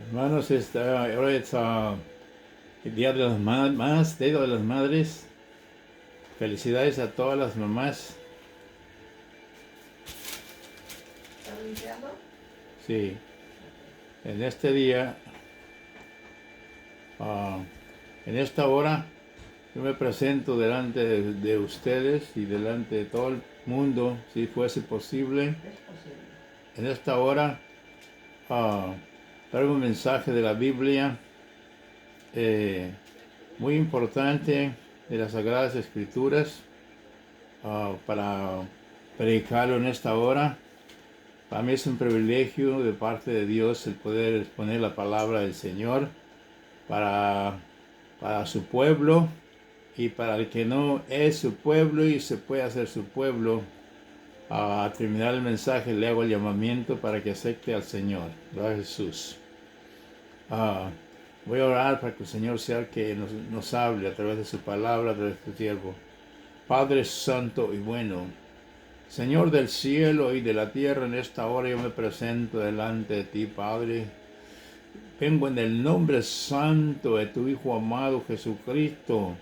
Hermanos, ahora es el Día de las Mamás, Día de las Madres. Felicidades a todas las mamás. ¿Estás limpiando? Sí, en este día, ah, en esta hora, yo me presento delante de ustedes y delante de todo el mundo, si fuese posible. Es posible. En esta hora, ah, traigo un mensaje de la Biblia eh, muy importante de las Sagradas Escrituras para predicarlo en esta hora. Para mí es un privilegio de parte de Dios el poder exponer la palabra del Señor para, para su pueblo y para el que no es su pueblo y se puede hacer su pueblo. A terminar el mensaje le hago el llamamiento para que acepte al Señor. Gloria a Jesús. Ah, Voy a orar para que el Señor sea el que nos hable a través de su palabra, a través de su siervo. Padre santo y bueno, Señor del cielo y de la tierra, en esta hora yo me presento delante de ti, Padre. Vengo en el nombre santo de tu Hijo amado Jesucristo.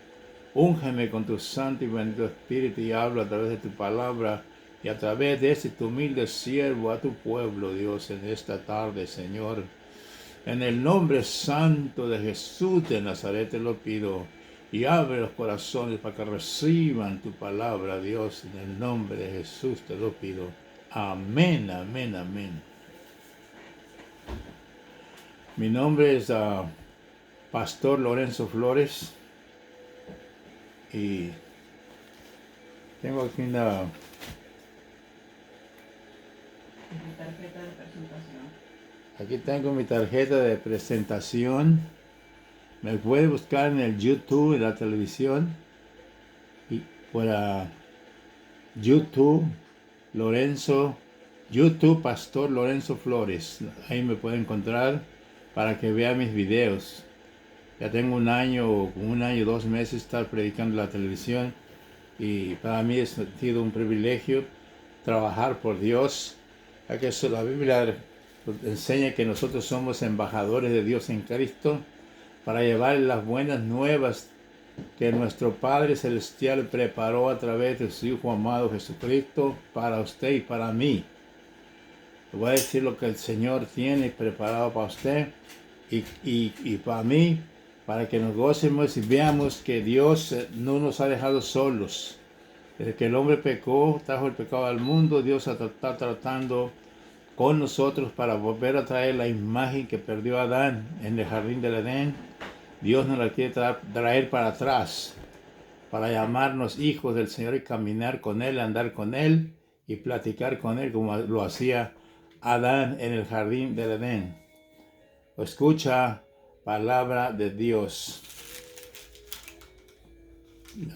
Úngeme con tu santo y bendito Espíritu y habla a través de tu palabra y a través de este tu humilde siervo a tu pueblo, Dios, en esta tarde, Señor. En el nombre santo de Jesús de Nazaret te lo pido. Y abre los corazones para que reciban tu palabra, Dios. En el nombre de Jesús te lo pido. Amén, amén, amén. Mi nombre es Pastor Lorenzo Flores. Y tengo aquí una... Mi tarjeta de presentación. Aquí tengo mi tarjeta de presentación. Me puede buscar en el YouTube, en la televisión. Y por YouTube, YouTube Pastor Lorenzo Flores. Ahí me puede encontrar para que vea mis videos. Ya tengo un año, 2 meses estar predicando en la televisión. Y para mí ha sido un privilegio trabajar por Dios. Ya que la Biblia enseña que nosotros somos embajadores de Dios en Cristo para llevar las buenas nuevas que nuestro Padre Celestial preparó a través de su Hijo amado Jesucristo para usted y para mí. Le voy a decir lo que el Señor tiene preparado para usted y para mí, para que nos gocemos y veamos que Dios no nos ha dejado solos. Desde que el hombre pecó, trajo el pecado al mundo, Dios está tratando con nosotros para volver a traer la imagen que perdió Adán en el jardín del Edén. Dios nos la quiere traer para atrás, para llamarnos hijos del Señor y caminar con Él, andar con Él y platicar con Él como lo hacía Adán en el jardín del Edén. Escucha palabra de Dios.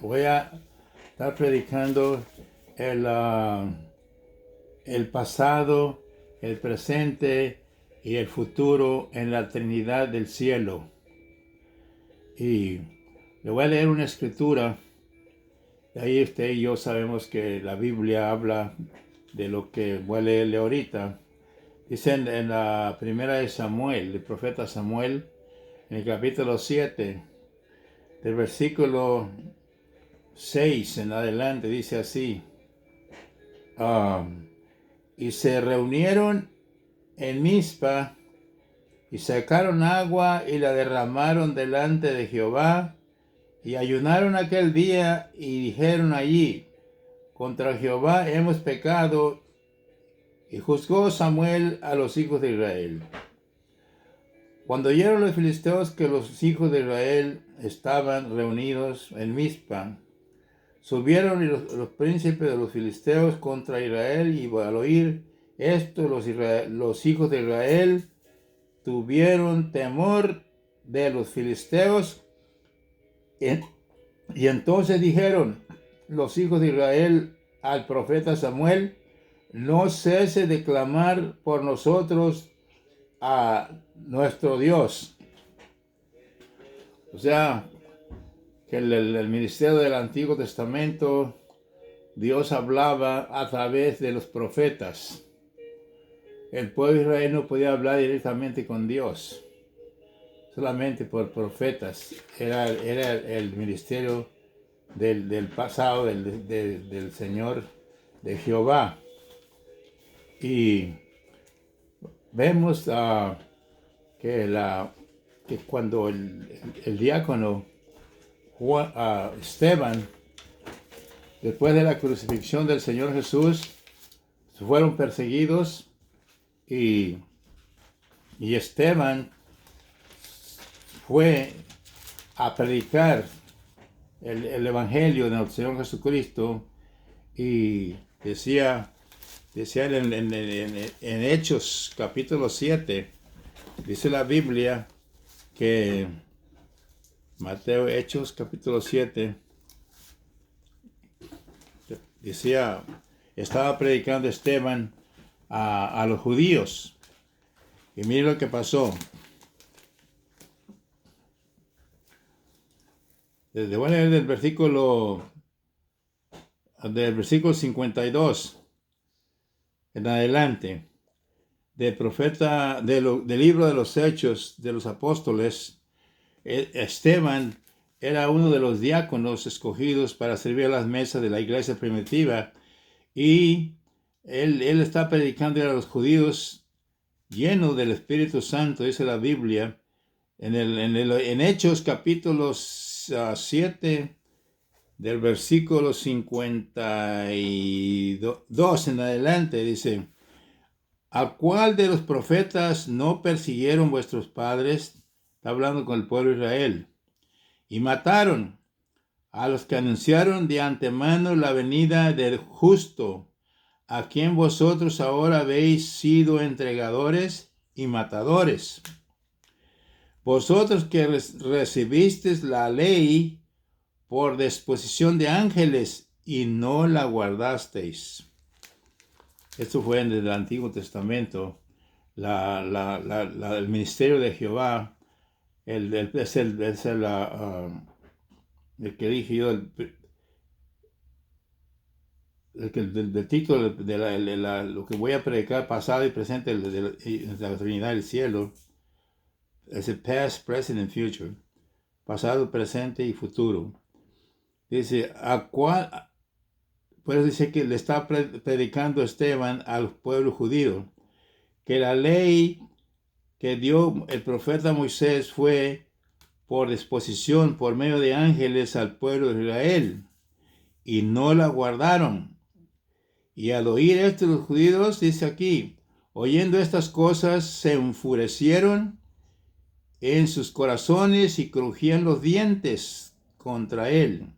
Voy a estar predicando el pasado, el presente y el futuro en la Trinidad del cielo. Y le voy a leer una escritura. Ahí usted y yo sabemos que la Biblia habla de lo que voy a leerle ahorita. Dice en la primera de Samuel, el profeta Samuel, en el capítulo 7, del versículo 6 en adelante, dice así. Y se reunieron en Mizpa y sacaron agua y la derramaron delante de Jehová y ayunaron aquel día y dijeron allí: contra Jehová hemos pecado. Y juzgó Samuel a los hijos de Israel. Cuando oyeron los filisteos que los hijos de Israel estaban reunidos en Mizpa, subieron los príncipes de los filisteos contra Israel, y al oír esto los hijos de Israel tuvieron temor de los filisteos. Y entonces dijeron los hijos de Israel al profeta Samuel: no cese de clamar por nosotros a nuestro Dios. O sea, que el ministerio del Antiguo Testamento, Dios hablaba a través de los profetas. el pueblo de Israel no podía hablar directamente con Dios, solamente por profetas. Era el ministerio del pasado, del Señor, de Jehová. Y vemos que cuando el diácono Esteban, después de la crucifixión del Señor Jesús, fueron perseguidos y Esteban fue a predicar el Evangelio del Señor Jesucristo y decía en Hechos capítulo 7, dice la Biblia que Mateo, Hechos capítulo 7, decía, estaba predicando Esteban a los judíos. Y mire lo que pasó. Voy a leer del versículo 52 en adelante. Del profeta, del libro de los Hechos de los Apóstoles. Esteban era uno de los diáconos escogidos para servir a las mesas de la iglesia primitiva, y él está predicando a los judíos lleno del Espíritu Santo, dice la Biblia, en Hechos capítulo 7, del versículo 52 en adelante, dice: ¿A cuál de los profetas no persiguieron vuestros padres? Está hablando con el pueblo de Israel. Y mataron a los que anunciaron de antemano la venida del justo, a quien vosotros ahora habéis sido entregadores y matadores. Vosotros que recibisteis la ley por disposición de ángeles y no la guardasteis. Esto fue en el Antiguo Testamento. El ministerio de Jehová el que dije yo, del título de lo que voy a predicar, pasado y presente, de la Trinidad del cielo, es el past, present and future, pasado, presente y futuro. Dice, por eso dice que le está predicando Esteban al pueblo judío, que la ley que dio el profeta Moisés fue por disposición, por medio de ángeles, al pueblo de Israel, y no la guardaron. Y al oír esto los judíos, dice aquí, oyendo estas cosas, se enfurecieron en sus corazones y crujían los dientes contra él.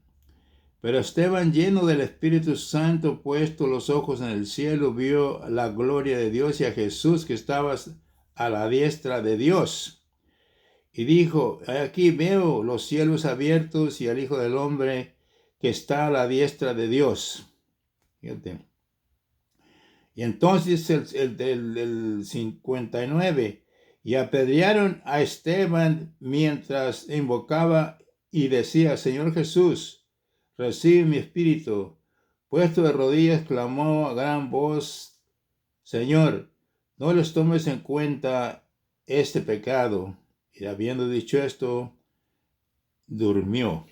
Pero Esteban, lleno del Espíritu Santo, puesto los ojos en el cielo, vio la gloria de Dios y a Jesús que estaba a la diestra de Dios. Y dijo, aquí veo los cielos abiertos y al Hijo del Hombre que está a la diestra de Dios. Fíjate. Y entonces el 59, y apedrearon a Esteban mientras invocaba y decía, Señor Jesús, recibe mi espíritu. Puesto de rodillas, clamó a gran voz, Señor, no les tomes en cuenta este pecado. Y habiendo dicho esto, durmió, o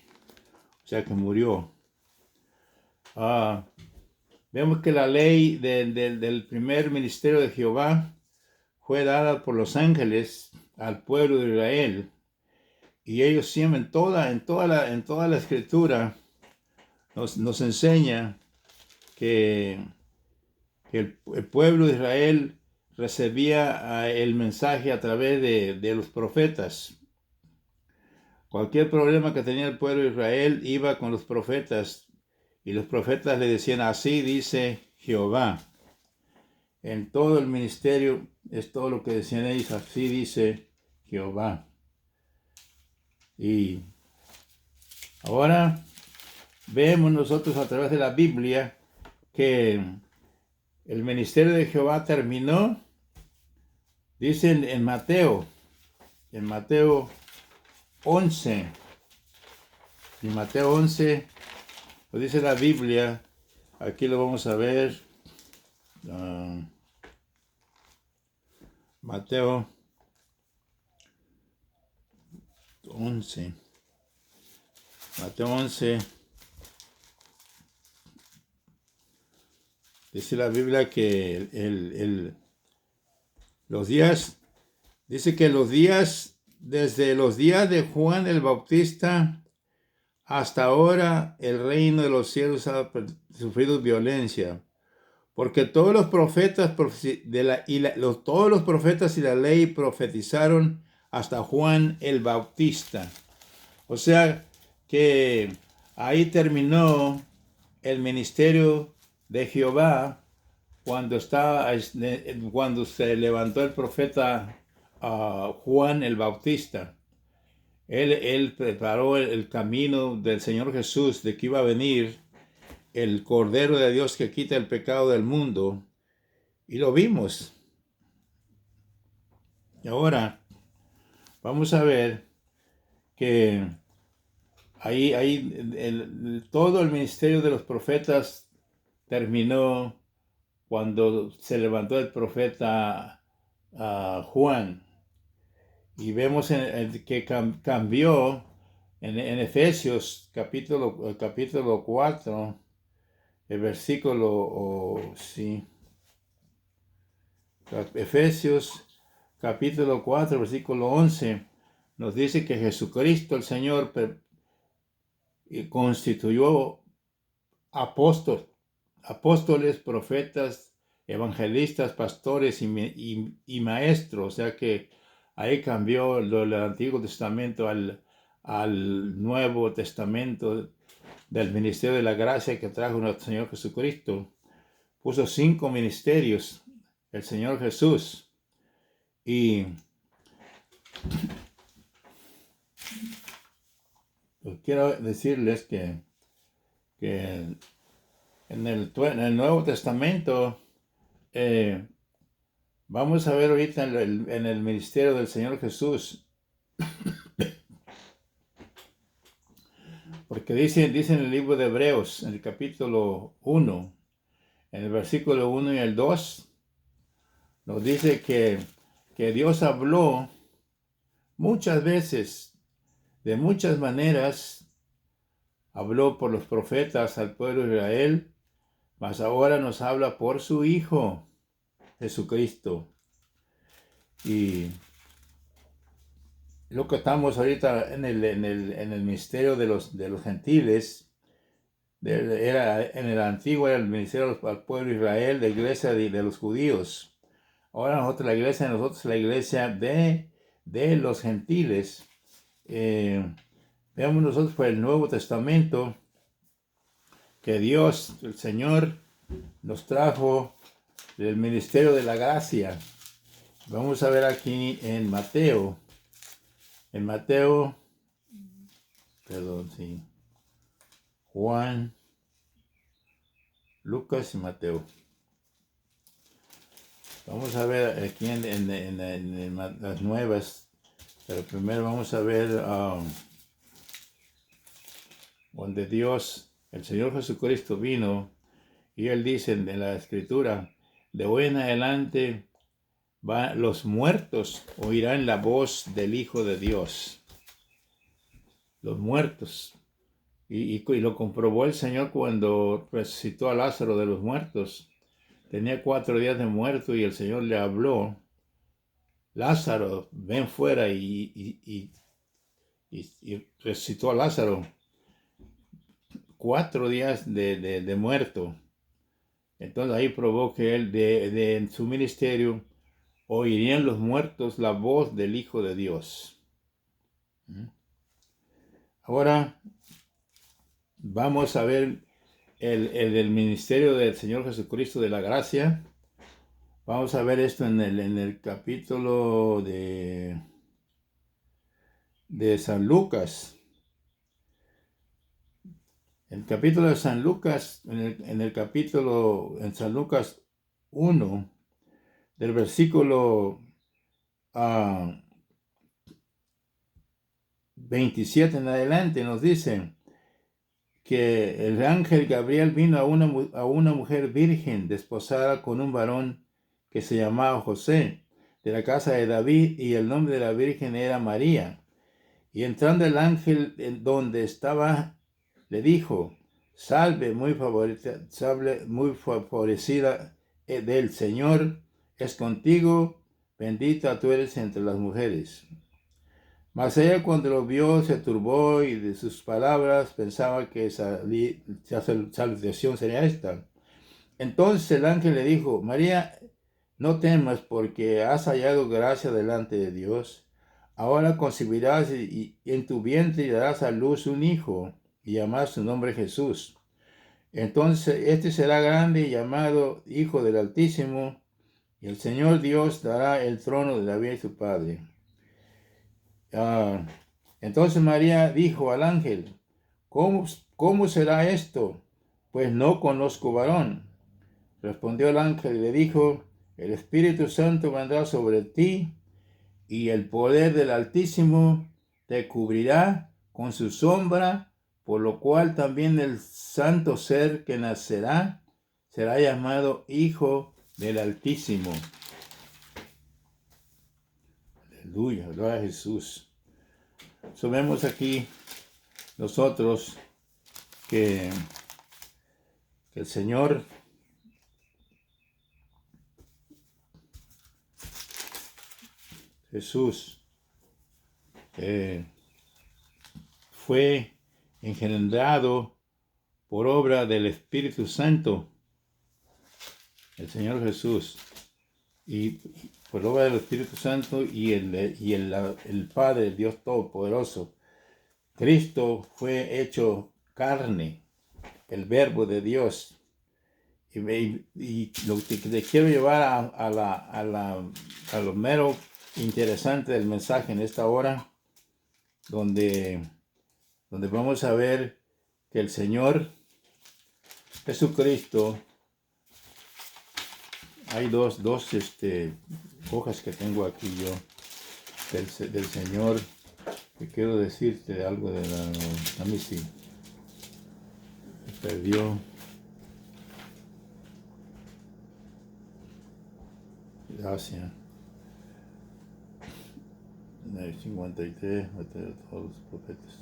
sea que murió. Vemos que la ley del primer ministerio de Jehová fue dada por los ángeles al pueblo de Israel, y ellos siempre en toda la escritura nos enseña que el pueblo de Israel recibía el mensaje a través de los profetas. Cualquier problema que tenía el pueblo de Israel iba con los profetas, y los profetas le decían, así dice Jehová. En todo el ministerio es todo lo que decían ellos, así dice Jehová. Y ahora vemos nosotros a través de la Biblia que el ministerio de Jehová terminó. Dicen en Mateo 11, en Mateo 11, lo dice la Biblia, aquí lo vamos a ver. Mateo 11. Mateo 11. Dice la Biblia que los días, dice que los días, desde los días de Juan el Bautista hasta ahora, el reino de los cielos ha sufrido violencia, porque todos los profetas todos los profetas y la ley profetizaron hasta Juan el Bautista. O sea que ahí terminó el ministerio de Jehová cuando se levantó el profeta Juan el Bautista. Él preparó el camino del Señor Jesús, de que iba a venir el Cordero de Dios que quita el pecado del mundo. Y lo vimos. Y ahora vamos a ver que todo el ministerio de los profetas terminó cuando se levantó el profeta Juan. Y vemos que cambió en Efesios capítulo 4, el versículo, Efesios capítulo 4, versículo 11, nos dice que Jesucristo el Señor constituyó apóstoles, profetas, evangelistas, pastores y maestros. O sea que ahí cambió el Antiguo Testamento al Nuevo Testamento del ministerio de la gracia que trajo nuestro Señor Jesucristo. Puso 5 ministerios el Señor Jesús. Y pues quiero decirles que en el Nuevo Testamento vamos a ver ahorita en el ministerio del Señor Jesús, porque dice en el libro de Hebreos, en el capítulo 1, en el versículo 1 y el 2, nos dice que Dios habló muchas veces, de muchas maneras, habló por los profetas al pueblo de Israel, mas ahora nos habla por su Hijo, Jesucristo. Y lo que estamos ahorita en el ministerio de los gentiles, en el antiguo era el ministerio al pueblo de Israel, la iglesia de los judíos. Ahora la iglesia de nosotros es la iglesia de los gentiles. Veamos nosotros por el Nuevo Testamento que Dios, el Señor, nos trajo del ministerio de la gracia. Vamos a ver aquí en Mateo. Juan, Lucas y Mateo. Vamos a ver aquí en las nuevas, pero primero vamos a ver donde Dios, el Señor Jesucristo vino, y Él dice en la Escritura, de hoy en adelante los muertos oirán la voz del Hijo de Dios. Los muertos. Y lo comprobó el Señor cuando resucitó a Lázaro de los muertos. Tenía 4 días de muerto y el Señor le habló. Lázaro, ven fuera, y resucitó a Lázaro. 4 días de muerto. Entonces ahí probó que él en su ministerio oirían los muertos la voz del Hijo de Dios. Ahora vamos a ver el ministerio del Señor Jesucristo de la gracia. Vamos a ver esto en el capítulo de San Lucas. El capítulo de San Lucas, en San Lucas 1, del versículo 27 en adelante, nos dice que el ángel Gabriel vino a una mujer virgen desposada con un varón que se llamaba José, de la casa de David, y el nombre de la Virgen era María. Y entrando el ángel en donde estaba, le dijo: salve, muy favorecida del Señor es contigo, bendita tú eres entre las mujeres. Mas ella, cuando lo vio, se turbó, y de sus palabras pensaba que salutación sería esta. Entonces el ángel le dijo: María, no temas, porque has hallado gracia delante de Dios. Ahora concebirás y en tu vientre darás a luz un hijo, y llamarás su nombre Jesús. Entonces este será grande y llamado Hijo del Altísimo, y el Señor Dios dará el trono de David su padre. Entonces María dijo al ángel: ¿Cómo será esto? Pues no conozco varón. Respondió el ángel y le dijo: el Espíritu Santo vendrá sobre ti, y el poder del Altísimo te cubrirá con su sombra, por lo cual también el santo ser que nacerá será llamado Hijo del Altísimo. Aleluya, gloria a Jesús. Vemos aquí nosotros que el Señor Jesús fue engendrado por obra del Espíritu Santo, el Señor Jesús, y por obra del Espíritu Santo y el Padre, Dios Todopoderoso. Cristo fue hecho carne, el Verbo de Dios. Y lo que te quiero llevar a lo mero interesante del mensaje en esta hora, donde vamos a ver que el Señor Jesucristo, hay dos hojas que tengo aquí yo del Señor, que quiero decirte algo de a mí sí me perdió. Gracias. 53, todos los profetas.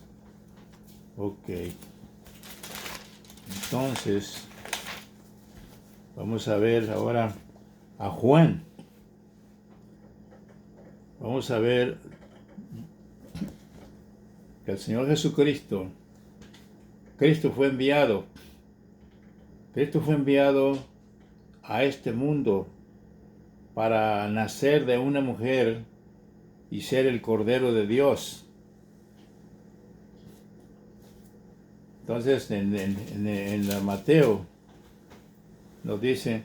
Ok. Entonces, vamos a ver ahora a Juan. Vamos a ver que el Señor Jesucristo, Cristo fue enviado a este mundo para nacer de una mujer y ser el Cordero de Dios. Entonces, en la Mateo nos dice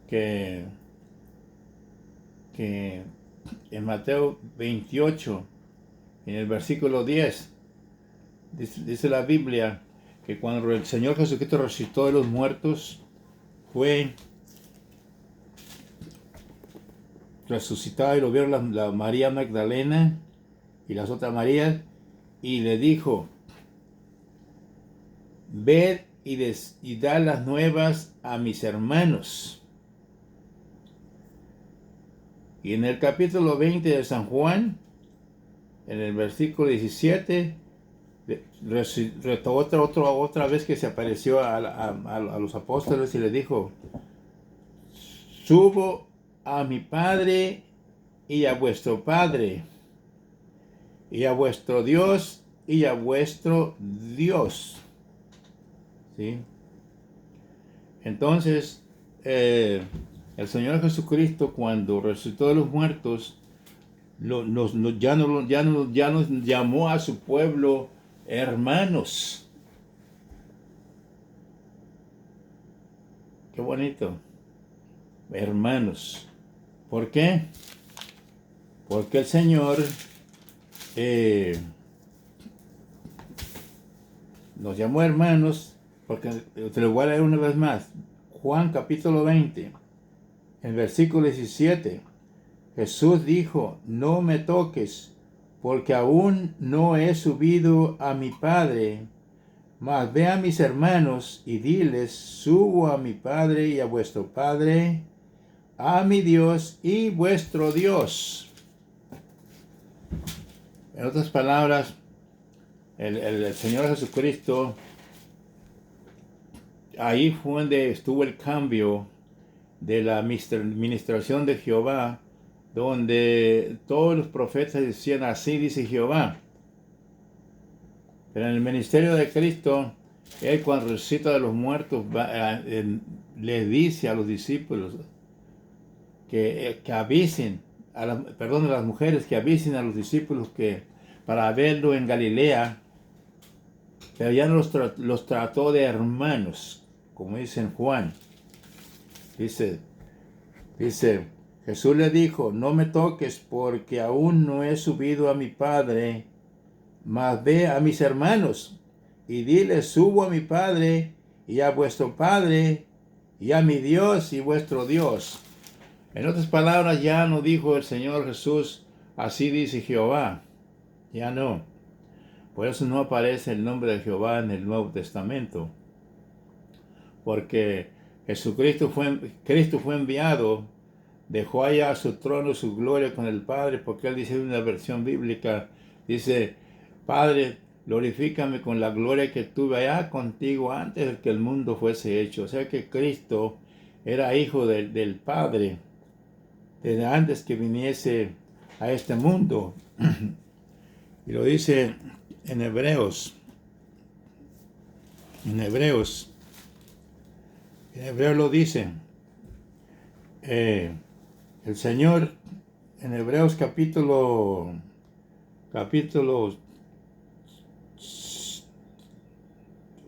que en Mateo 28, en el versículo 10, dice la Biblia que cuando el Señor Jesucristo resucitó de los muertos, fue resucitado y lo vieron la María Magdalena y las otras Marías, y le dijo: ved y da las nuevas a mis hermanos. Y en el capítulo 20 de San Juan, en el versículo 17, otra vez que se apareció a los apóstoles y le dijo: subo a mi Padre y a vuestro Padre, y a vuestro Dios y a vuestro Dios. ¿Sí? Entonces, el Señor Jesucristo, cuando resucitó de los muertos, ya nos llamó a su pueblo hermanos. Qué bonito. Hermanos. ¿Por qué? Porque el Señor nos llamó hermanos, porque te lo voy a leer una vez más. Juan capítulo 20, en versículo 17, Jesús dijo: no me toques, porque aún no he subido a mi Padre, mas ve a mis hermanos y diles: subo a mi Padre y a vuestro Padre, a mi Dios y vuestro Dios. En otras palabras, el Señor Jesucristo, ahí fue donde estuvo el cambio de la ministración de Jehová, donde todos los profetas decían, así dice Jehová. Pero en el ministerio de Cristo, Él cuando resucita de los muertos, les dice a los discípulos que avisen, a las mujeres que avisen a los discípulos que para verlo en Galilea, pero ya no los trató de hermanos, como dice en Juan. Dice, Jesús le dijo, no me toques porque aún no he subido a mi Padre, mas ve a mis hermanos y dile, subo a mi Padre y a vuestro Padre y a mi Dios y vuestro Dios. En otras palabras, ya no dijo el Señor Jesús, así dice Jehová. Ya no. Por eso no aparece el nombre de Jehová en el Nuevo Testamento. Porque Cristo fue enviado, dejó allá su trono, su gloria con el Padre, porque Él dice en una versión bíblica, dice, Padre, glorifícame con la gloria que tuve allá contigo antes de que el mundo fuese hecho. O sea que Cristo era hijo del Padre, desde antes que viniese a este mundo. Y lo dice en Hebreos. En Hebreos lo dice. El Señor, en Hebreos capítulo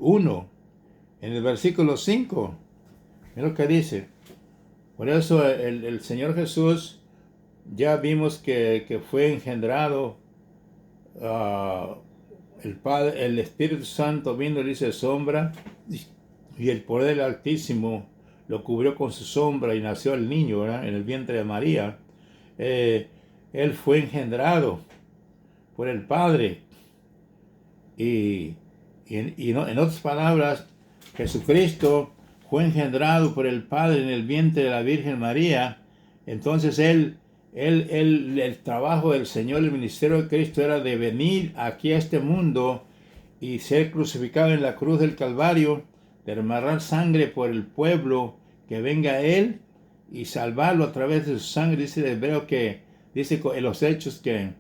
1, en el versículo 5, mira lo que dice. Por eso el Señor Jesús, ya vimos que fue engendrado, el Padre, el Espíritu Santo vino y dice sombra, y el poder del Altísimo lo cubrió con su sombra y nació el niño, ¿verdad?, en el vientre de María. Él fue engendrado por el Padre. Y en otras palabras, Jesucristo fue engendrado por el Padre en el vientre de la Virgen María. Entonces el trabajo del Señor, el ministerio de Cristo era de venir aquí a este mundo y ser crucificado en la cruz del Calvario, derramar sangre por el pueblo, que venga a Él y salvarlo a través de su sangre. Dice el Hebreo que dice en los Hechos que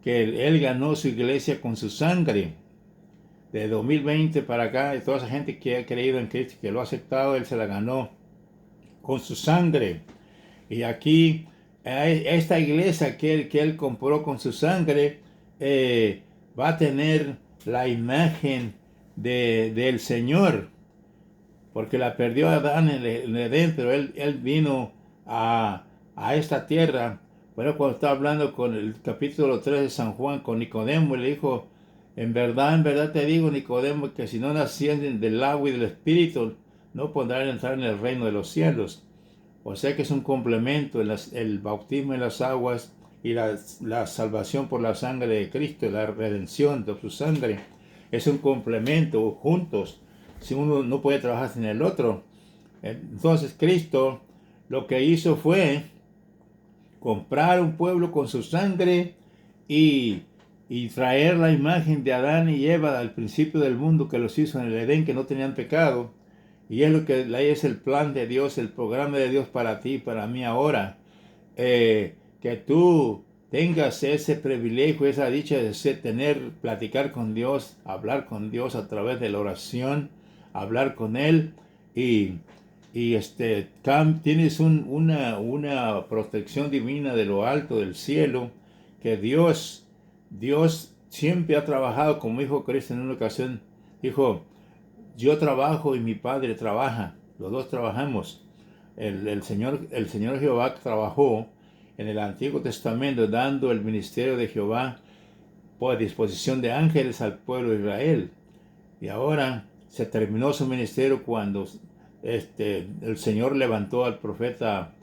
Él ganó su iglesia con su sangre. De 2020 para acá, de toda esa gente que ha creído en Cristo, que lo ha aceptado, Él se la ganó con su sangre. Y aquí, esta iglesia que Él compró con su sangre, va a tener la imagen del Señor, porque la perdió Adán en el Edén, pero él vino a esta tierra. Bueno, cuando estaba hablando con el capítulo 3 de San Juan, con Nicodemo, le dijo, en verdad te digo, Nicodemo, que si no nacieran del agua y del Espíritu, no podrán entrar en el reino de los cielos. O sea que es un complemento, el bautismo en las aguas y la salvación por la sangre de Cristo, la redención de su sangre, es un complemento juntos. Si uno no puede trabajar sin el otro. Entonces Cristo lo que hizo fue comprar un pueblo con su sangre y traer la imagen de Adán y Eva al principio del mundo, que los hizo en el Edén, que no tenían pecado. Y es lo que es el plan de Dios, el programa de Dios para ti, para mí ahora. Que tú tengas ese privilegio, esa dicha de platicar con Dios, hablar con Dios a través de la oración, hablar con Él y tienes una protección divina de lo alto del cielo, que Dios siempre ha trabajado, como dijo Cristo en una ocasión, dijo, yo trabajo y mi Padre trabaja, los dos trabajamos. El Señor Jehová trabajó en el Antiguo Testamento dando el ministerio de Jehová por disposición de ángeles al pueblo de Israel. Y ahora se terminó su ministerio cuando el Señor levantó al profeta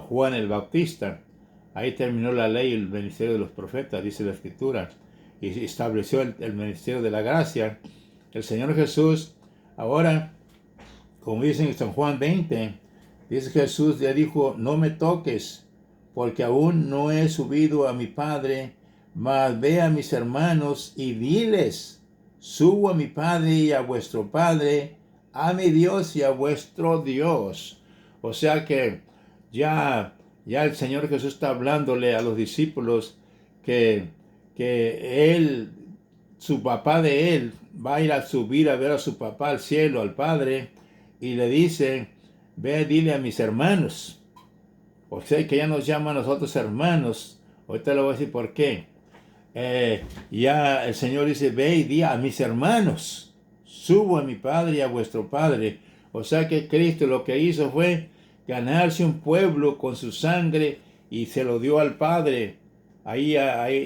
Juan el Bautista. Ahí terminó la ley y el ministerio de los profetas, dice la Escritura, y estableció el ministerio de la gracia. El Señor Jesús ahora, como dice en San Juan 20, Dice Jesús, le dijo, no me toques, porque aún no he subido a mi Padre, mas ve a mis hermanos y diles, subo a mi Padre y a vuestro Padre, a mi Dios y a vuestro Dios. O sea que ya el Señor Jesús está hablándole a los discípulos que Él, su papá de Él, va a ir a subir a ver a su papá al cielo, al Padre, y le dice, ve, dile a mis hermanos. O sea que ya nos llama a nosotros hermanos. Ahorita le voy a decir por qué. Ya el Señor dice, ve y di a mis hermanos, subo a mi Padre y a vuestro Padre. O sea que Cristo lo que hizo fue ganarse un pueblo con su sangre y se lo dio al Padre. Ahí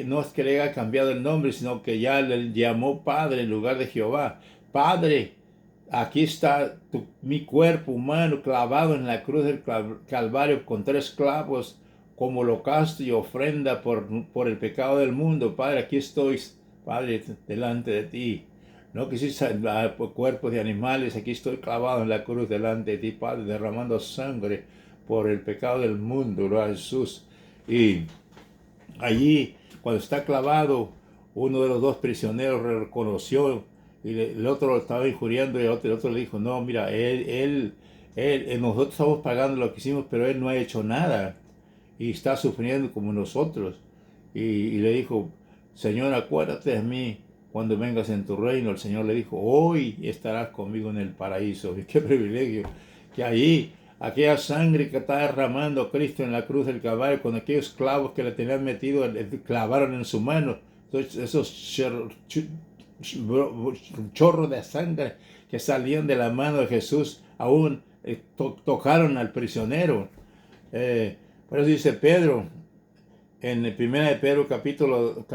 no es que le haya cambiado el nombre, sino que ya le llamó Padre en lugar de Jehová. Padre, aquí está mi cuerpo humano clavado en la cruz del Calvario con 3 clavos como holocausto y ofrenda por el pecado del mundo. Padre, aquí estoy, Padre, delante de ti. No quisiste por cuerpos de animales, aquí estoy clavado en la cruz delante de ti, Padre, derramando sangre por el pecado del mundo, ¿no? Jesús. Y allí, cuando está clavado, uno de los 2 prisioneros reconoció, y el otro lo estaba injuriando, y el otro le dijo, no, mira, nosotros estamos pagando lo que hicimos, pero él no ha hecho nada, y está sufriendo como nosotros. Y le dijo, Señor, acuérdate de mí cuando vengas en tu reino. El Señor le dijo, hoy estarás conmigo en el paraíso. Y qué privilegio, que allí, aquella sangre que está derramando Cristo en la cruz del Calvario, con aquellos clavos que le tenían metido, le clavaron en su mano. Entonces, esos chorros de sangre que salían de la mano de Jesús, aún tocaron al prisionero. Por eso dice Pedro, en 1 de Pedro capítulo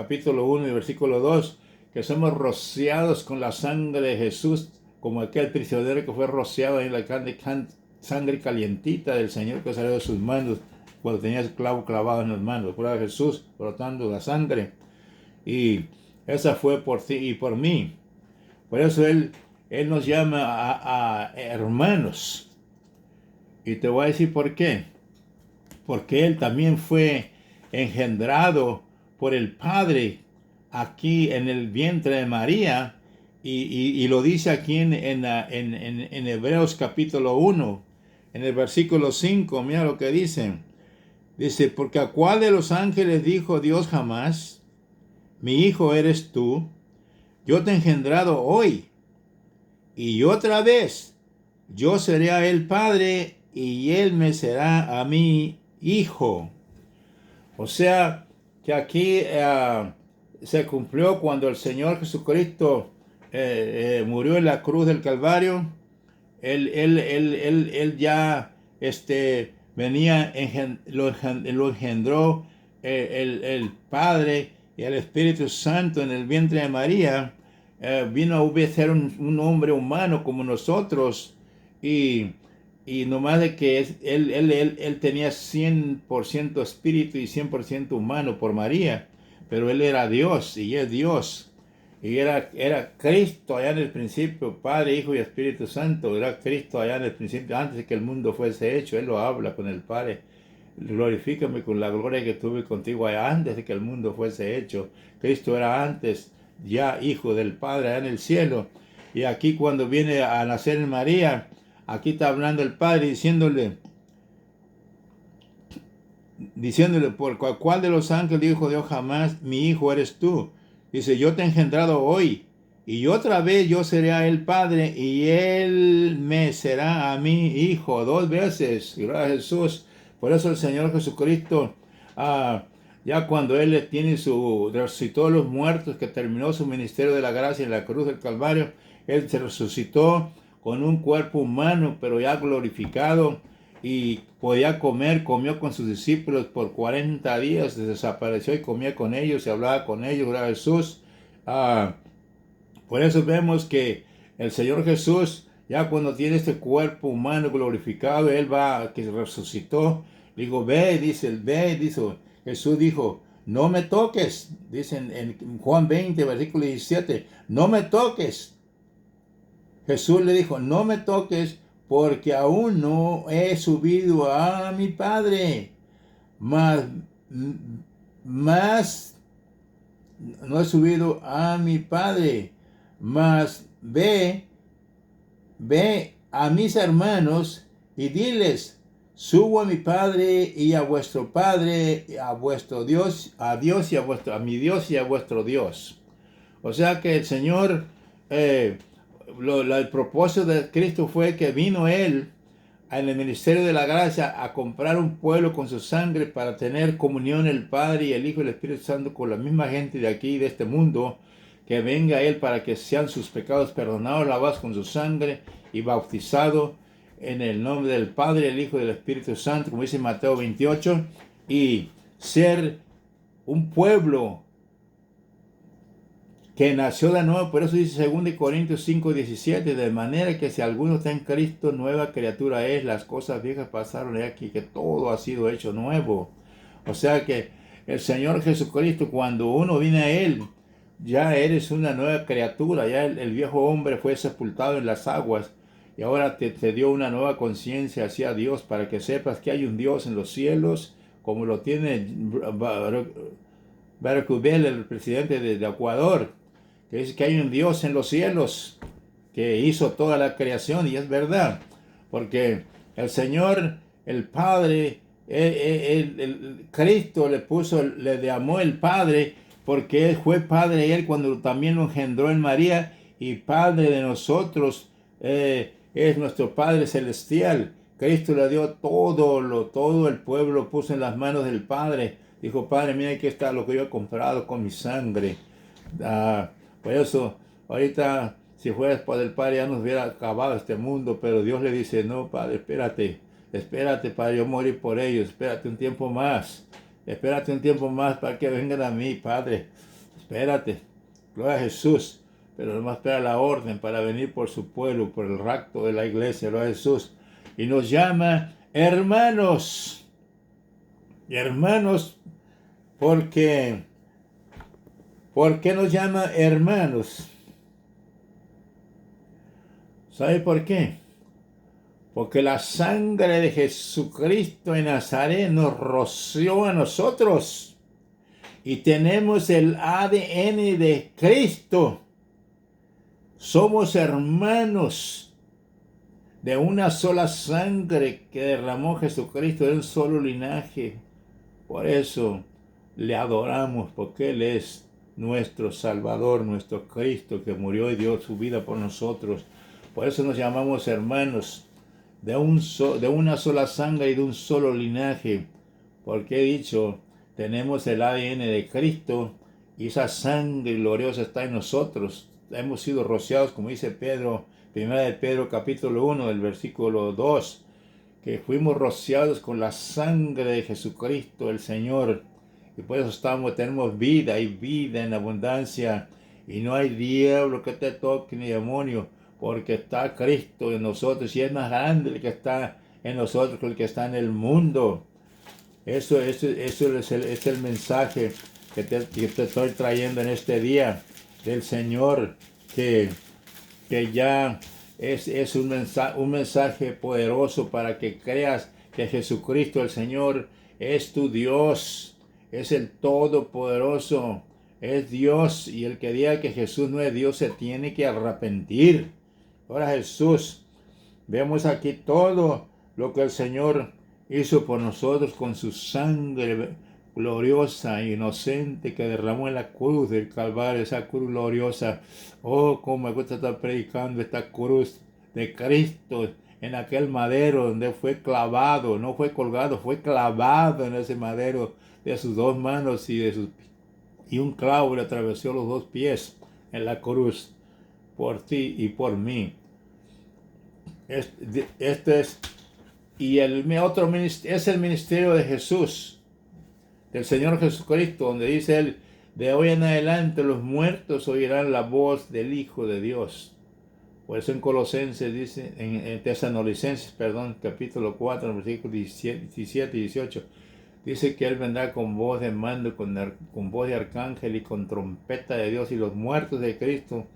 1 y versículo 2, que somos rociados con la sangre de Jesús, como aquel prisionero que fue rociado en la sangre calientita del Señor que salió de sus manos cuando tenía el clavo clavado en las manos. Por Jesús brotando la sangre. Y esa fue por ti y por mí. Por eso Él nos llama a hermanos. Y te voy a decir por qué. Porque Él también fue engendrado por el Padre aquí en el vientre de María. Y lo dice aquí en Hebreos capítulo 1, en el versículo 5, mira lo que dice. Dice, porque a cuál de los ángeles dijo Dios jamás, mi hijo eres tú, yo te he engendrado hoy, y otra vez yo seré a él padre, y él me será a mí hijo. O sea, que aquí se cumplió cuando el Señor Jesucristo murió en la cruz del Calvario. Él ya venía, lo engendró el Padre y el Espíritu Santo en el vientre de María. Vino a ser un hombre humano como nosotros, y nomás de que él tenía 100% espíritu y 100% humano por María, pero él era Dios y es Dios. Y era Cristo allá en el principio, Padre, Hijo y Espíritu Santo. Era Cristo allá en el principio, antes de que el mundo fuese hecho. Él lo habla con el Padre. Glorifícame con la gloria que tuve contigo allá antes de que el mundo fuese hecho. Cristo era antes ya Hijo del Padre allá en el cielo. Y aquí cuando viene a nacer en María, aquí está hablando el Padre diciéndole, por cuál de los ángeles dijo Dios jamás, mi hijo eres tú. Dice, yo te he engendrado hoy, y otra vez yo seré a él padre, y él me será a mí hijo. 2 veces, gloria a Jesús. Por eso el Señor Jesucristo, ya cuando Él resucitó a los muertos, que terminó su ministerio de la gracia en la cruz del Calvario, Él se resucitó con un cuerpo humano, pero ya glorificado, y podía comió con sus discípulos por 40 días, desapareció y comía con ellos y hablaba con ellos, gloria a Jesús. Por eso vemos que el Señor Jesús, ya cuando tiene este cuerpo humano glorificado, Él que resucitó, digo, dice Jesús dijo, no me toques, dice en Juan 20, versículo 17, no me toques. Jesús le dijo, no me toques, porque aún no he subido a mi Padre, más no he subido a mi Padre, mas ve a mis hermanos y diles, subo a mi Padre y a vuestro Padre, a vuestro Dios, a Dios y a mi Dios y a vuestro Dios. O sea que el Señor, el propósito de Cristo fue que vino Él en el ministerio de la gracia a comprar un pueblo con su sangre para tener comunión el Padre y el Hijo y el Espíritu Santo con la misma gente de aquí, de este mundo, que venga Él para que sean sus pecados perdonados, lavados con su sangre y bautizados en el nombre del Padre, el Hijo y del Espíritu Santo, como dice Mateo 28, y ser un pueblo que nació de nuevo. Por eso dice 2 Corintios 5:17, de manera que si alguno está en Cristo, nueva criatura es, las cosas viejas pasaron de aquí, que todo ha sido hecho nuevo. O sea que el Señor Jesucristo, cuando uno viene a Él, ya eres una nueva criatura, ya el viejo hombre fue sepultado en las aguas, y ahora te dio una nueva conciencia hacia Dios, para que sepas que hay un Dios en los cielos, como lo tiene Barack Obama, el presidente de Ecuador, que dice que hay un Dios en los cielos que hizo toda la creación, y es verdad, porque el Señor, el Padre, el Cristo le llamó el Padre, porque Él fue Padre Él cuando también lo engendró en María, y Padre de nosotros, es nuestro Padre Celestial. Cristo le dio todo el pueblo puso en las manos del Padre. Dijo, Padre, mira, aquí está lo que yo he comprado con mi sangre. Por eso, ahorita, si fueras Padre del Padre, ya nos hubiera acabado este mundo, pero Dios le dice, no, Padre, espérate, Padre, yo morí por ellos, espérate un tiempo más para que vengan a mí, Padre, espérate, gloria a Jesús, pero nomás espera la orden para venir por su pueblo, por el rapto de la iglesia, gloria a Jesús, y nos llama hermanos, porque... ¿Por qué nos llama hermanos? ¿Sabe por qué? Porque la sangre de Jesucristo en Nazaret nos roció a nosotros. Y tenemos el ADN de Cristo. Somos hermanos de una sola sangre que derramó Jesucristo, de un solo linaje. Por eso le adoramos, porque Él es nuestro Salvador, nuestro Cristo, que murió y dio su vida por nosotros. Por eso nos llamamos hermanos de una sola sangre y de un solo linaje, porque he dicho, tenemos el ADN de Cristo, y esa sangre gloriosa está en nosotros. Hemos sido rociados, como dice Pedro, 1 de Pedro capítulo 1, del versículo 2, que fuimos rociados con la sangre de Jesucristo el Señor, y por eso tenemos vida y vida en abundancia, y no hay diablo que te toque ni demonio, porque está Cristo en nosotros, y es más grande el que está en nosotros que el que está en el mundo. Eso es el mensaje que te estoy trayendo en este día del Señor, que ya es un mensaje poderoso para que creas que Jesucristo el Señor es tu Dios. Es el Todopoderoso, es Dios, y el que diga que Jesús no es Dios se tiene que arrepentir. Ahora Jesús, vemos aquí todo lo que el Señor hizo por nosotros con su sangre gloriosa e inocente que derramó en la cruz del Calvario, esa cruz gloriosa. Oh, cómo me gusta estar predicando esta cruz de Cristo en aquel madero donde fue clavado, no fue colgado, fue clavado en ese madero de sus dos manos, y un clavo le atravesó los dos pies en la cruz por ti y por mí. Es el ministerio de Jesús, del Señor Jesucristo, donde dice Él, de hoy en adelante los muertos oirán la voz del Hijo de Dios. Por eso en Colosenses dice, en Tesalonicenses, capítulo 4, versículos 17 y 18, dice que Él vendrá con voz de mando, con voz de arcángel y con trompeta de Dios, y los muertos de Cristo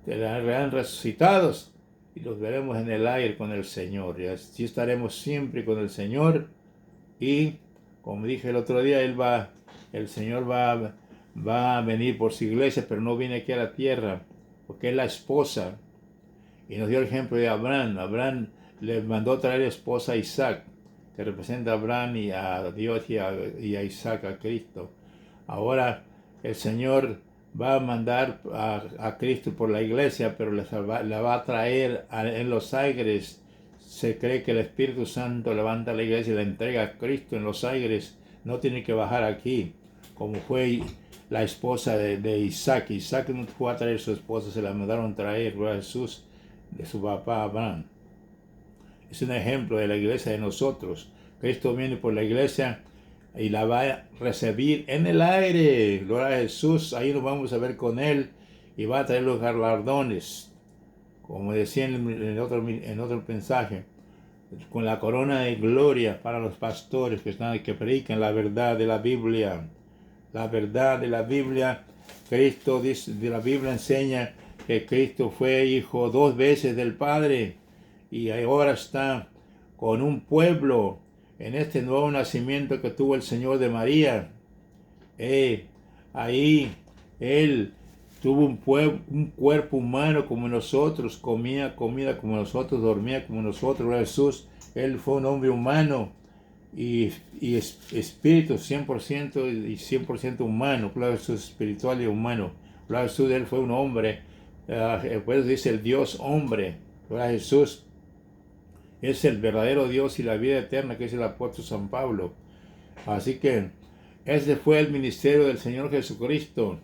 serán resucitados y los veremos en el aire con el Señor. Y así estaremos siempre con el Señor. Y como dije el otro día, el Señor va a venir por su iglesia, pero no viene aquí a la tierra, porque es la esposa. Y nos dio el ejemplo de Abraham. Abraham le mandó traer esposa a Isaac, que representa a Abraham y a Dios y a Isaac, a Cristo. Ahora el Señor va a mandar a Cristo por la iglesia, pero la va a traer en los aires. Se cree que el Espíritu Santo levanta la iglesia y la entrega a Cristo en los aires. No tiene que bajar aquí, como fue la esposa de Isaac. Isaac no fue a traer a su esposa, se la mandaron traer, gloria a Jesús, de su papá Abraham. Es un ejemplo de la iglesia de nosotros. Cristo viene por la iglesia y la va a recibir en el aire. Gloria a Jesús. Ahí nos vamos a ver con Él y va a traer los galardones. Como decía en otro mensaje, con la corona de gloria para los pastores que predican la verdad de la Biblia. La verdad de la Biblia. Cristo dice, de la Biblia enseña que Cristo fue hijo 2 veces del Padre y ahora está con un pueblo en este nuevo nacimiento que tuvo el Señor de María. Ahí Él tuvo un cuerpo humano como nosotros, comía comida como nosotros, dormía como nosotros. Jesús, Él fue un hombre humano y espíritu 100% y 100% humano. Claro, Jesús espiritual y humano. Claro, Jesús, Él fue un hombre. Pues dice el Dios hombre. Claro, Jesús es el verdadero Dios y la vida eterna, que es el apóstol San Pablo. Así que ese fue el ministerio del Señor Jesucristo.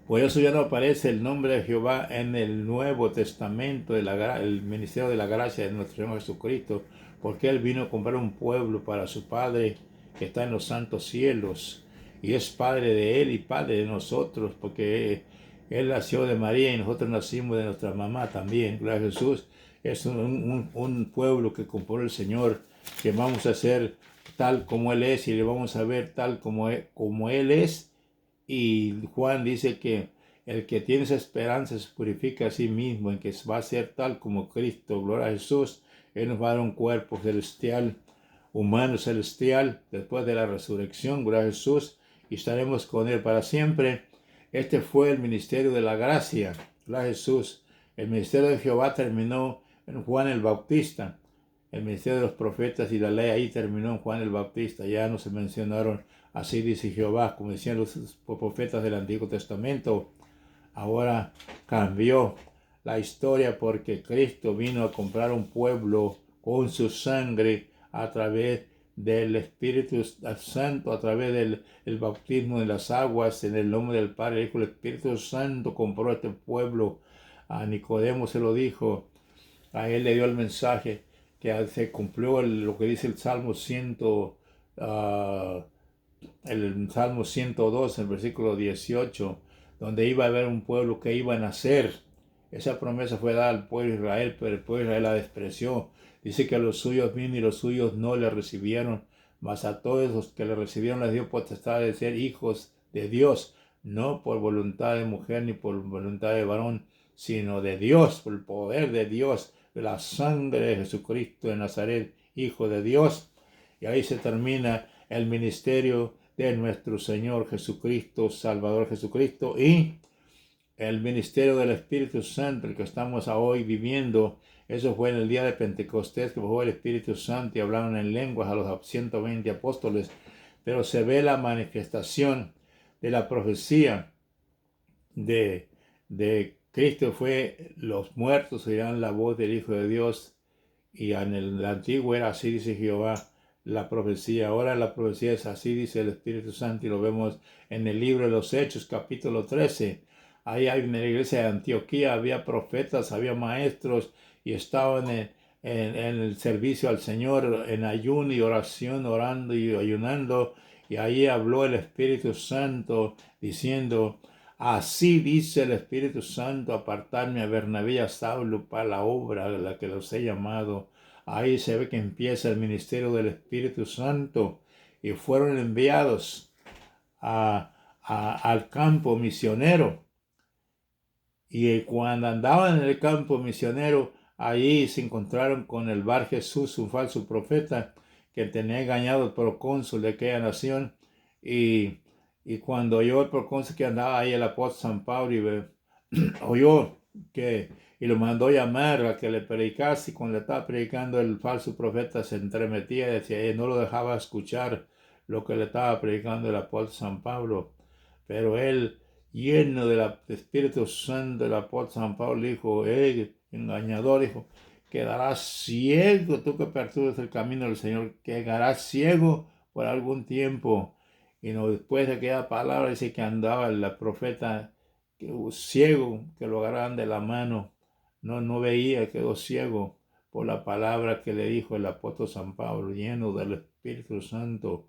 Por eso ya no aparece el nombre de Jehová en el Nuevo Testamento, el ministerio de la gracia de nuestro Señor Jesucristo, porque Él vino a comprar un pueblo para su Padre que está en los santos cielos, y es Padre de Él y Padre de nosotros, porque Él nació de María y nosotros nacimos de nuestra mamá también. Gloria a Jesús. Es un pueblo que compró el Señor, que vamos a ser tal como Él es y le vamos a ver tal como Él es. Y Juan dice que el que tiene esa esperanza se purifica a sí mismo, en que va a ser tal como Cristo. Gloria a Jesús. Él nos va a dar un cuerpo celestial, humano celestial, después de la resurrección. Gloria a Jesús. Y estaremos con Él para siempre. Este fue el ministerio de la gracia. Gloria a Jesús. El ministerio de Jehová terminó en Juan el Bautista. El ministerio de los profetas y la ley ahí terminó en Juan el Bautista. Ya no se mencionaron así dice Jehová, como decían los profetas del Antiguo Testamento. Ahora cambió la historia porque Cristo vino a comprar un pueblo con su sangre a través del Espíritu Santo, a través del bautismo de las aguas, en el nombre del Padre, el Hijo y el Espíritu Santo compró este pueblo. A Nicodemo se lo dijo, a él le dio el mensaje que se cumplió lo que dice el Salmo 100. El Salmo 102, el versículo 18, donde iba a haber un pueblo que iba a nacer. Esa promesa fue dada al pueblo de Israel, pero el pueblo de Israel la despreció. Dice que a los suyos vino y los suyos no le recibieron, mas a todos los que le recibieron les dio potestad de ser hijos de Dios, no por voluntad de mujer ni por voluntad de varón, sino de Dios, por el poder de Dios, de la sangre de Jesucristo de Nazaret, Hijo de Dios. Y ahí se termina el ministerio de nuestro Señor Jesucristo, Salvador Jesucristo, y el ministerio del Espíritu Santo, el que estamos hoy viviendo. Eso fue en el día de Pentecostés, que bajó el Espíritu Santo y hablaron en lenguas a los 120 apóstoles. Pero se ve la manifestación de la profecía de Cristo. Fue: los muertos oirán la voz del Hijo de Dios. Y en el antiguo era así dice Jehová, la profecía. Ahora la profecía es así dice el Espíritu Santo, y lo vemos en el libro de los Hechos, capítulo 13. Ahí hay en la iglesia de Antioquía, había profetas, había maestros, y estaban en el servicio al Señor, en ayuno y oración, orando y ayunando. Y ahí habló el Espíritu Santo diciendo: así dice el Espíritu Santo, apartarme a Bernabé y a Saulo para la obra a la que los he llamado. Ahí se ve que empieza el ministerio del Espíritu Santo, y fueron enviados al campo misionero. Y cuando andaban en el campo misionero, allí se encontraron con el Bar Jesús, un falso profeta que tenía engañado al procónsul de aquella nación. Y, y cuando oyó el procónsul que andaba ahí el apóstol San Pablo oyó y lo mandó llamar a que le predicase, y cuando le estaba predicando el falso profeta se entremetía y decía, no lo dejaba escuchar lo que le estaba predicando el apóstol San Pablo. Pero él, lleno del Espíritu Santo, el apóstol San Pablo dijo, engañador, dijo, quedarás ciego, tú que perturbas el camino del Señor, quedarás ciego por algún tiempo. Y no, después de aquella palabra dice que andaba el profeta ciego, que lo agarraban de la mano, no veía, quedó ciego por la palabra que le dijo el apóstol San Pablo, lleno del Espíritu Santo.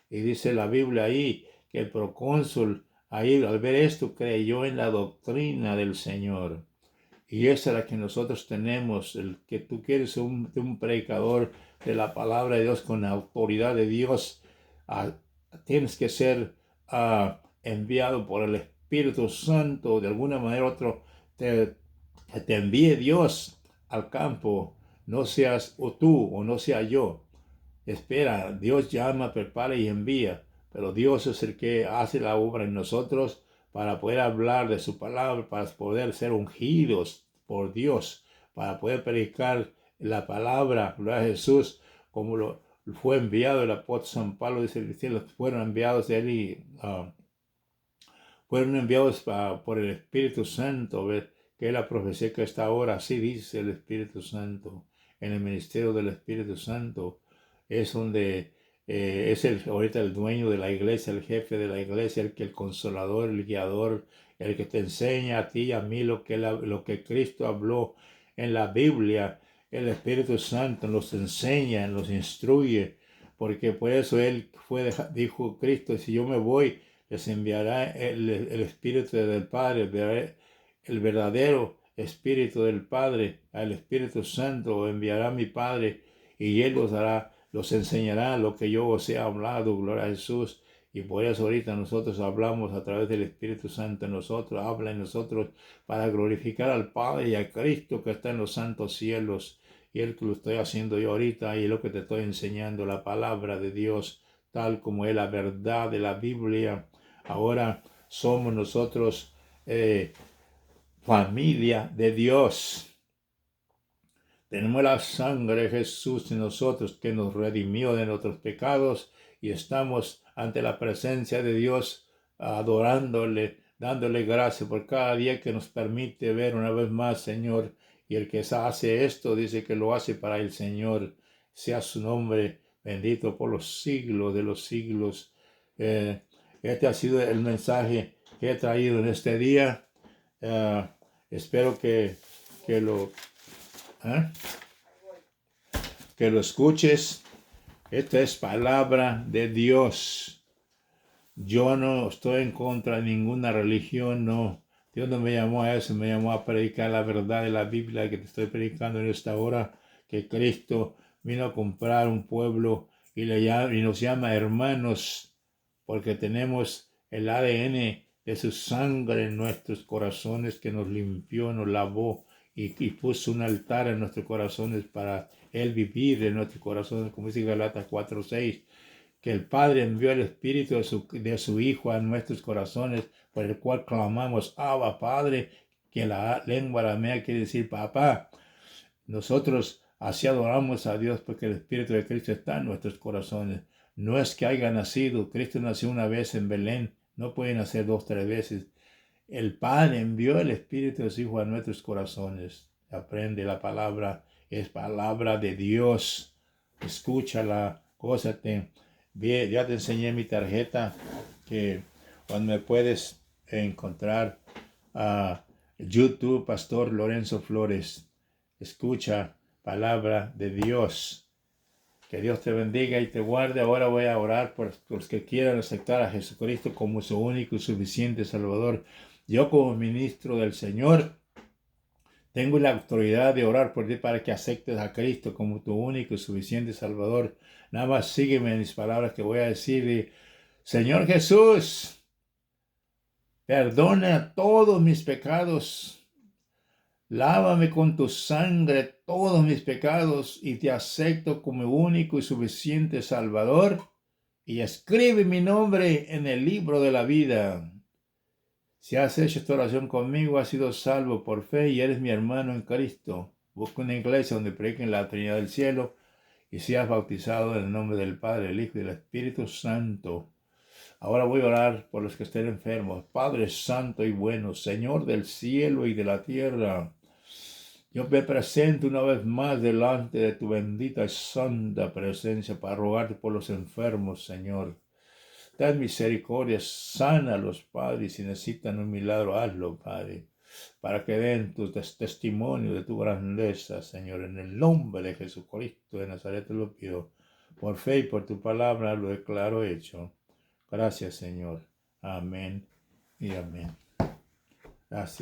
Y dice la Biblia ahí que el procónsul ahí al ver esto creyó en la doctrina del Señor. Y esa es la que nosotros tenemos, el que tú quieres un predicador de la palabra de Dios con la autoridad de Dios, tienes que ser enviado por el Espíritu Santo, de alguna manera u otra, te envíe Dios al campo, no seas o tú o no sea yo. Espera, Dios llama, prepara y envía, pero Dios es el que hace la obra en nosotros para poder hablar de su palabra, para poder ser ungidos por Dios, para poder predicar la palabra, gloria a Jesús, como lo fue enviado el apóstol San Pablo, dice fueron enviados de él y fueron enviados por el Espíritu Santo, que es la profecía que está ahora, así dice el Espíritu Santo, en el ministerio del Espíritu Santo, es donde es ahorita el dueño de la iglesia, el jefe de la iglesia, el consolador, el guiador, el que te enseña a ti y a mí lo que Cristo habló en la Biblia. El Espíritu Santo nos enseña, nos instruye, porque por eso dijo Cristo, si yo me voy, les enviará el Espíritu del Padre, el verdadero Espíritu del Padre, al Espíritu Santo enviará mi Padre, y Él los enseñará lo que yo os he hablado, gloria a Jesús. Y por eso ahorita nosotros hablamos a través del Espíritu Santo en nosotros, habla en nosotros para glorificar al Padre y a Cristo que está en los santos cielos. Y es que lo estoy haciendo yo ahorita, y es lo que te estoy enseñando, la palabra de Dios, tal como es la verdad de la Biblia. Ahora somos nosotros familia de Dios. Tenemos la sangre de Jesús en nosotros que nos redimió de nuestros pecados y estamos ante la presencia de Dios adorándole, dándole gracias por cada día que nos permite ver una vez más, Señor. Y el que hace esto dice que lo hace para el Señor. Sea su nombre bendito por los siglos de los siglos. Este ha sido el mensaje que he traído en este día. Espero que lo escuches. Esta es palabra de Dios. Yo no estoy en contra de ninguna religión, no. Dios no me llamó a eso, me llamó a predicar la verdad de la Biblia que te estoy predicando en esta hora, que Cristo vino a comprar un pueblo y nos llama hermanos, porque tenemos el ADN de su sangre en nuestros corazones que nos limpió, nos lavó y puso un altar en nuestros corazones para Él vivir en nuestros corazones, como dice Galatas 4:6, que el Padre envió el Espíritu de su Hijo a nuestros corazones, por el cual clamamos, Abba, Padre, que en la lengua aramea quiere decir papá. Nosotros así adoramos a Dios porque el Espíritu de Cristo está en nuestros corazones. No es que haya nacido, Cristo nació una vez en Belén, no puede nacer 2, 3 veces. El Padre envió el Espíritu de su Hijo a nuestros corazones. Aprende la palabra, es palabra de Dios. Escúchala, gózate. Ya te enseñé mi tarjeta, que cuando me puedes encontrar a YouTube, Pastor Lorenzo Flores. Escucha palabra de Dios. Que Dios te bendiga y te guarde. Ahora voy a orar por los que quieran aceptar a Jesucristo como su único y suficiente Salvador. Yo como ministro del Señor tengo la autoridad de orar por ti para que aceptes a Cristo como tu único y suficiente Salvador. Nada más sígueme en mis palabras que voy a decir. Señor Jesús, perdona todos mis pecados. Lávame con tu sangre todos mis pecados y te acepto como único y suficiente Salvador y escribe mi nombre en el libro de la vida. Si has hecho esta oración conmigo, has sido salvo por fe y eres mi hermano en Cristo. Busca una iglesia donde prediquen la Trinidad del cielo y seas bautizado en el nombre del Padre, el Hijo y del Espíritu Santo. Ahora voy a orar por los que estén enfermos. Padre Santo y bueno, Señor del cielo y de la tierra, yo me presento una vez más delante de tu bendita y santa presencia para rogarte por los enfermos, Señor. Ten misericordia, sánalos, Padre, y si necesitan un milagro, hazlo, Padre, para que den tu testimonio de tu grandeza, Señor. En el nombre de Jesucristo de Nazaret te lo pido. Por fe y por tu palabra lo declaro hecho. Gracias, Señor. Amén y amén. Gracias.